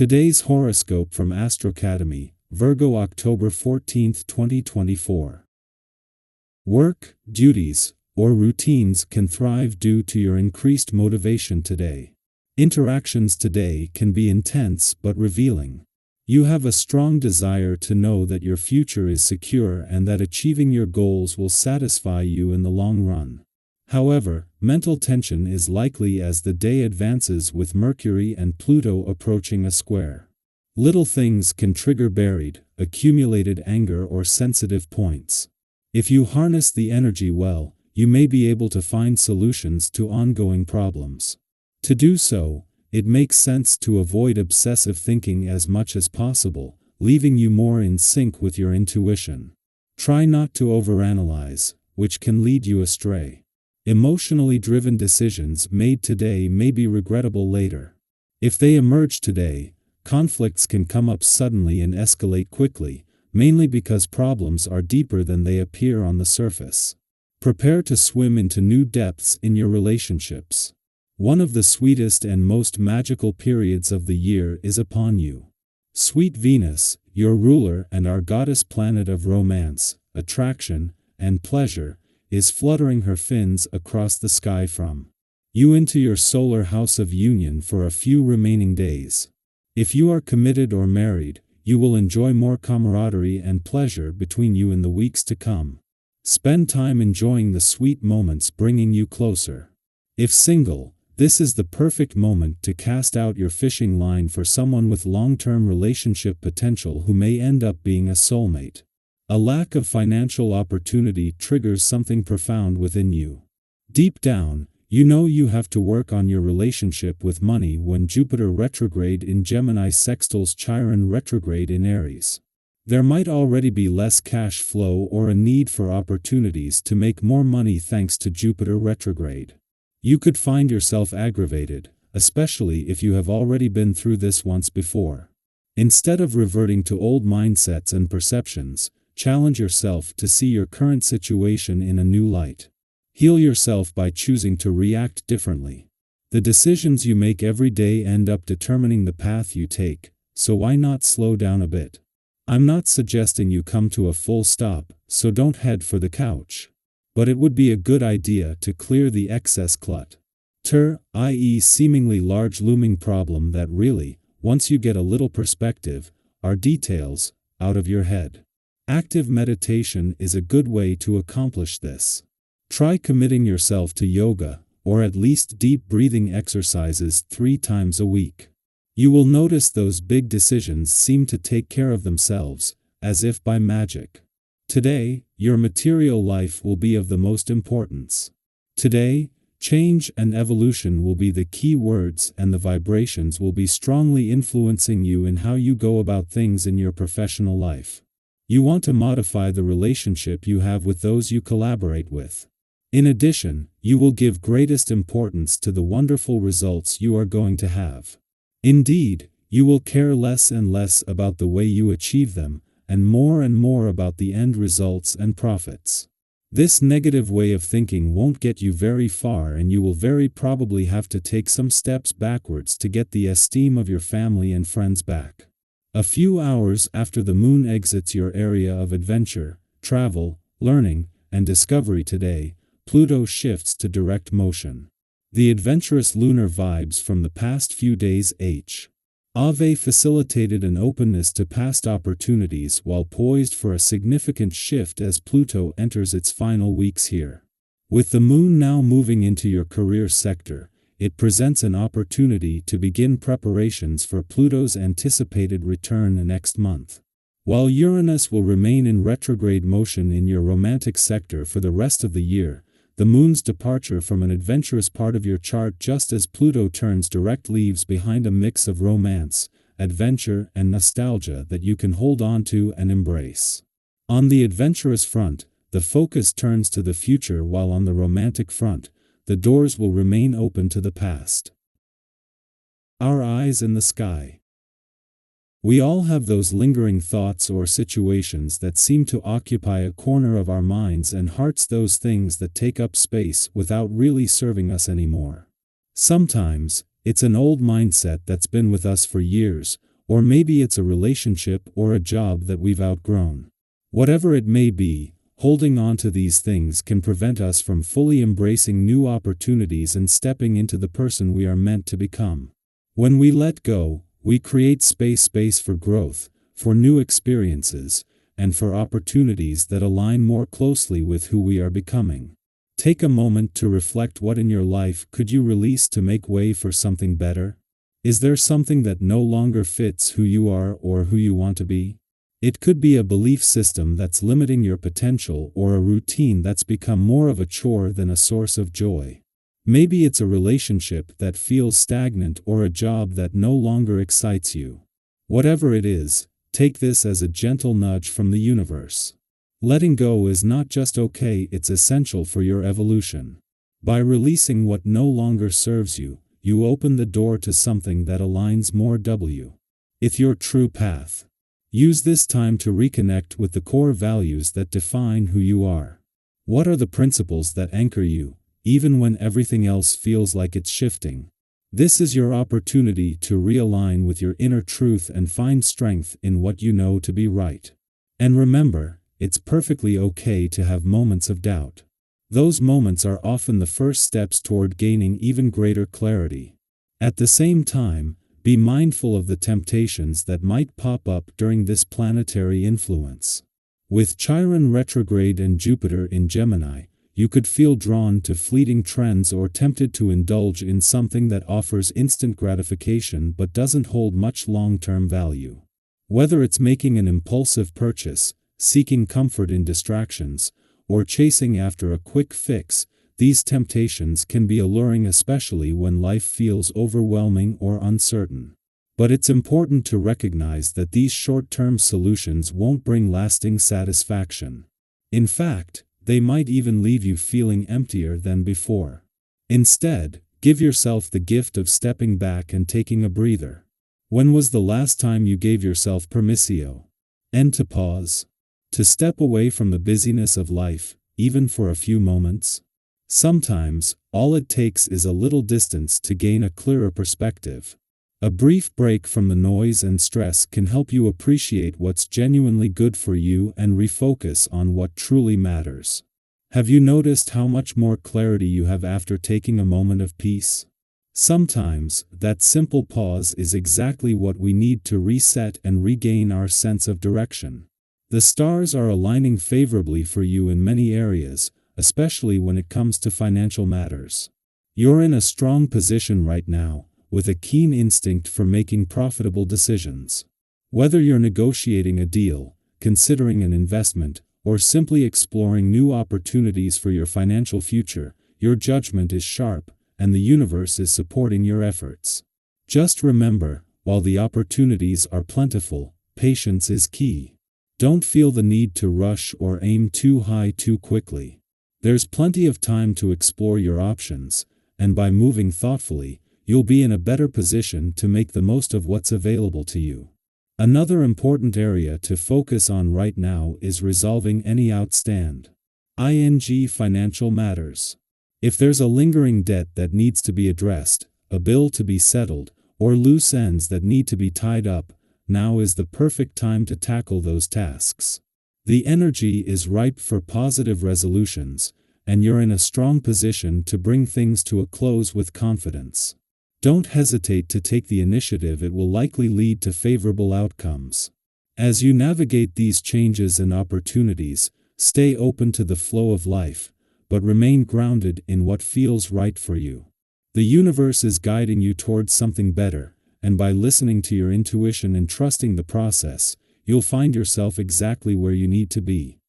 Today's horoscope from Astrocademy, Virgo October 14, 2024. Work, duties, or routines can thrive due to your increased motivation today. Interactions today can be intense but revealing. You have a strong desire to know that your future is secure and that achieving your goals will satisfy you in the long run. However, mental tension is likely as the day advances with Mercury and Pluto approaching a square. Little things can trigger buried, accumulated anger or sensitive points. If you harness the energy well, you may be able to find solutions to ongoing problems. To do so, it makes sense to avoid obsessive thinking as much as possible, leaving you more in sync with your intuition. Try not to overanalyze, which can lead you astray. Emotionally driven decisions made today may be regrettable later. If they emerge today, conflicts can come up suddenly and escalate quickly, mainly because problems are deeper than they appear on the surface. Prepare to swim into new depths in your relationships. One of the sweetest and most magical periods of the year is upon you. Sweet Venus, your ruler and our goddess planet of romance, attraction, and pleasure, is fluttering her fins across the sky from you into your solar house of union for a few remaining days. If you are committed or married, you will enjoy more camaraderie and pleasure between you in the weeks to come. Spend time enjoying the sweet moments bringing you closer. If single, this is the perfect moment to cast out your fishing line for someone with long-term relationship potential who may end up being a soulmate. A lack of financial opportunity triggers something profound within you. Deep down, you know you have to work on your relationship with money when Jupiter retrograde in Gemini sextiles Chiron retrograde in Aries. There might already be less cash flow or a need for opportunities to make more money thanks to Jupiter retrograde. You could find yourself aggravated, especially if you have already been through this once before. Instead of reverting to old mindsets and perceptions, challenge yourself to see your current situation in a new light. Heal yourself by choosing to react differently. The decisions you make every day end up determining the path you take, so why not slow down a bit? I'm not suggesting you come to a full stop, so don't head for the couch. But it would be a good idea to clear the excess clutter, i.e. seemingly large looming problem that really, once you get a little perspective, are details, out of your head. Active meditation is a good way to accomplish this. Try committing yourself to yoga, or at least deep breathing exercises 3 times a week. You will notice those big decisions seem to take care of themselves, as if by magic. Today, your material life will be of the most importance. Today, change and evolution will be the key words and the vibrations will be strongly influencing you in how you go about things in your professional life. You want to modify the relationship you have with those you collaborate with. In addition, you will give greatest importance to the wonderful results you are going to have. Indeed, you will care less and less about the way you achieve them, and more about the end results and profits. This negative way of thinking won't get you very far and you will very probably have to take some steps backwards to get the esteem of your family and friends back. A few hours after the moon exits your area of adventure, travel, learning, and discovery today, Pluto shifts to direct motion. The adventurous lunar vibes from the past few days have facilitated an openness to past opportunities while poised for a significant shift as Pluto enters its final weeks here. With the moon now moving into your career sector, it presents an opportunity to begin preparations for Pluto's anticipated return next month. While Uranus will remain in retrograde motion in your romantic sector for the rest of the year, the moon's departure from an adventurous part of your chart just as Pluto turns direct leaves behind a mix of romance, adventure, and nostalgia that you can hold on to and embrace. On the adventurous front, the focus turns to the future while on the romantic front, the doors will remain open to the past. Our eyes in the sky. We all have those lingering thoughts or situations that seem to occupy a corner of our minds and hearts, those things that take up space without really serving us anymore. Sometimes, it's an old mindset that's been with us for years, Or maybe it's a relationship or a job that we've outgrown. Whatever it may be, holding on to these things can prevent us from fully embracing new opportunities and stepping into the person we are meant to become. When we let go, we create space for growth, for new experiences, and for opportunities that align more closely with who we are becoming. Take a moment to reflect: what in your life could you release to make way for something better? Is there something that no longer fits who you are or who you want to be? It could be a belief system that's limiting your potential, or a routine that's become more of a chore than a source of joy. Maybe it's a relationship that feels stagnant, or a job that no longer excites you. Whatever it is, take this as a gentle nudge from the universe. Letting go is not just okay, it's essential for your evolution. By releasing what no longer serves you, you open the door to something that aligns more with your true path. Use this time to reconnect with the core values that define who you are. What are the principles that anchor you, even when everything else feels like it's shifting? This is your opportunity to realign with your inner truth and find strength in what you know to be right. And remember, it's perfectly okay to have moments of doubt. Those moments are often the first steps toward gaining even greater clarity. At the same time, be mindful of the temptations that might pop up during this planetary influence. With Chiron retrograde and Jupiter in Gemini, you could feel drawn to fleeting trends or tempted to indulge in something that offers instant gratification but doesn't hold much long-term value. Whether it's making an impulsive purchase, seeking comfort in distractions, or chasing after a quick fix, these temptations can be alluring, especially when life feels overwhelming or uncertain. But it's important to recognize that these short-term solutions won't bring lasting satisfaction. In fact, they might even leave you feeling emptier than before. Instead, give yourself the gift of stepping back and taking a breather. When was the last time you gave yourself permission to pause? To step away from the busyness of life, even for a few moments? Sometimes, all it takes is a little distance to gain a clearer perspective. A brief break from the noise and stress can help you appreciate what's genuinely good for you and refocus on what truly matters. Have you noticed how much more clarity you have after taking a moment of peace? Sometimes, that simple pause is exactly what we need to reset and regain our sense of direction. The stars are aligning favorably for you in many areas, especially when it comes to financial matters. You're in a strong position right now, with a keen instinct for making profitable decisions. Whether you're negotiating a deal, considering an investment, or simply exploring new opportunities for your financial future, your judgment is sharp, and the universe is supporting your efforts. Just remember, while the opportunities are plentiful, patience is key. Don't feel the need to rush or aim too high too quickly. There's plenty of time to explore your options, and by moving thoughtfully, you'll be in a better position to make the most of what's available to you. Another important area to focus on right now is resolving any outstanding financial matters. If there's a lingering debt that needs to be addressed, a bill to be settled, or loose ends that need to be tied up, now is the perfect time to tackle those tasks. The energy is ripe for positive resolutions, and you're in a strong position to bring things to a close with confidence. Don't hesitate to take the initiative, it will likely lead to favorable outcomes. As you navigate these changes and opportunities, stay open to the flow of life, but remain grounded in what feels right for you. The universe is guiding you towards something better, and by listening to your intuition and trusting the process, you'll find yourself exactly where you need to be.